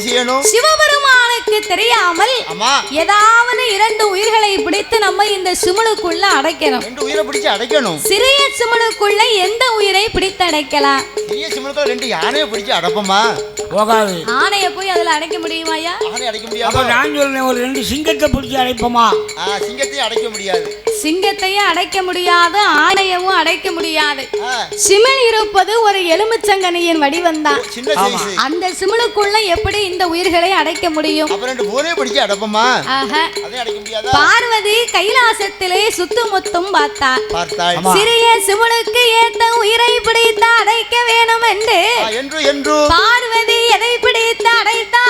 செய்யணும்? சிவபெருமானுக்கு தெரியாமல் ஏதாவது 2 உயிர்களை பிடித்து நம்ம இந்த சிமுளுக்குள்ள அடைக்கணும். 2 உயிரை பிடிச்சு அடைக்கணும். சிறிய சிமுளுக்குள்ள எந்த உயிரை பிடித்து அடைக்கலாம்? சிறிய சிமுளுக்குள்ள 2 யானையை பிடிச்சு அடைப்போமா? போகாது. ஆனையை போய் அதுல அடைக்க முடியுமாயா? ஆனை அடைக்க முடியாது. அப்ப நான் சொல்றேன், ஒரு 2 சிங்கத்தை பிடிச்சி அடைப்போமா? சிங்கத்தையும் அடைக்க முடியாது. சிங்கத்தையும் அடைக்க முடியாது, ஆணையவும் அடைக்க முடியாது. சிமிழ் இருப்பது ஒரு எலுமிச்சங்கனியின் வடிவம்தான். அந்த சிமிழுக்குள்ள எப்படி இந்த உயிர்களை அடைக்க முடியும்? அப்ப 2 பூனை பிடிச்சு அடைப்போமா? அதை அடைக்க முடியாதா? பார்வதி கைலாசத்திலே சுத்துமுத்தும் பார்த்தாள். சிறிய சிமிழுக்கு ஏத்த உயிரை பிடித்து அடைக்க வேணும் என்று பார்வதி எதை பிடித்து அடைத்தாள்?